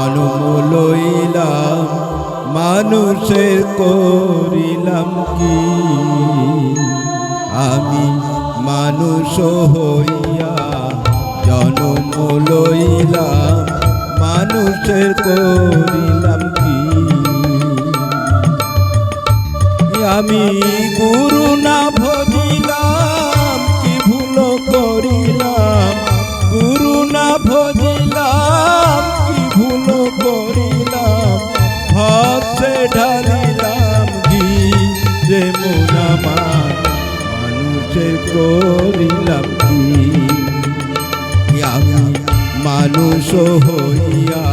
জন্ম লইলাম মানুষের করিলাম কি আমি মানুষ হইয়া জন্ম লইলাম মানুষের করিলাম কি আমি গুরু না ভজিলাম কি ভুল করিলাম গুরু না ভজিলাম কি ভুল করিলাম হাতে ঢালিলাম ঘি যে মন আমার মানুষের করিলাম কি আমি মানুষ হইয়া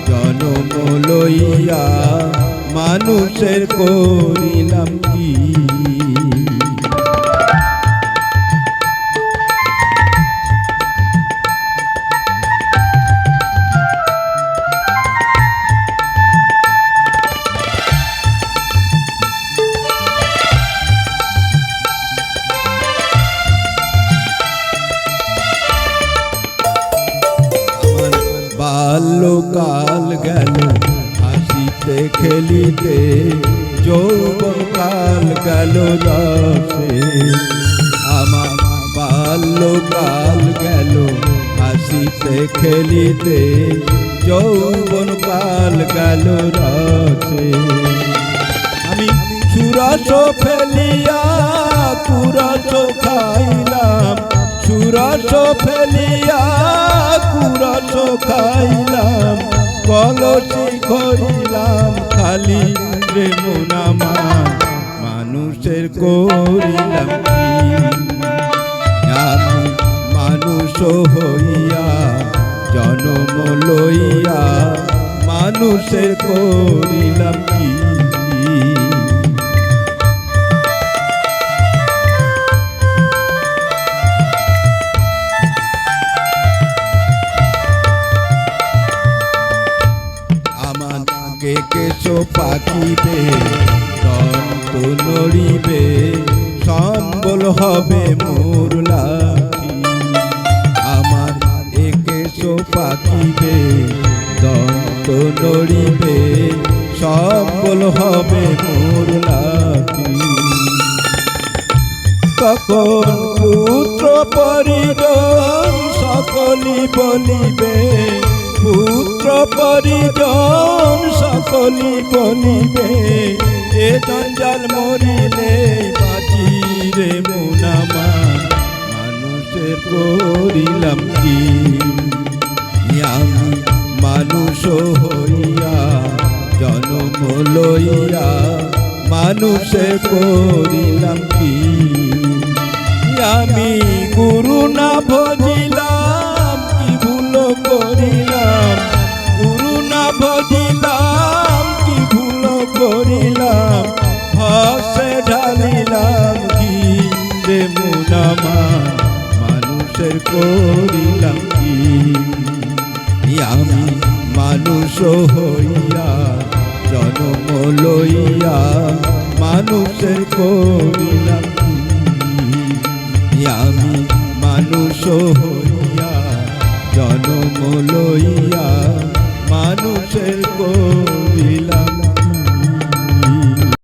জন্ম লইয়া মানুষের করিলাম কি বাল্যকাল গেল হাসিতে খেলিতে যৌবন কাল গেল রসে আমার বাল্যকাল গেল হাসিতে খেলিতে যৌবন কাল গেল রসে আমি সুরস ফেলিয়া কুরস খাইলাম সুরস ফেলিয়া কুরস খাইলাম কলসি করিলাম খালি রে মন আমার মানুষের করিলাম কি আমি মানুষ হইয়া জন্ম লইয়া মানুষের করিলাম কি কেশো পাখিবে দন্ত নড়িবে সম্বল হবে মোর লাঠি আমার কেশো পাখিবে দন্ত নড়িবে সম্বল হবে মোর লাঠি তখন পুত্র পরিজন সকলি বলিবে পুত্র পরিজন সকলি বলিবে এ জঞ্জাল মরিলে বাঁচি রে মন আমার মানুষের করিলাম কি আমি মানুষ হইয়া জন্ম লইয়া মানুষের করিলাম কি আমি গুরু না ভজিলাম কি ভুল করিলাম গুরু না ভজিলাম কি ভুল করিলাম হাসে ঢালিলাম কি রে মন আমার মানুষের করিলাম কি আমি মানুষ হইয়া জন্ম লইয়া মানুষের করিলাম কি আমি মানুষ হইয়া জন্ম লইয়া মানুষের করিলাম।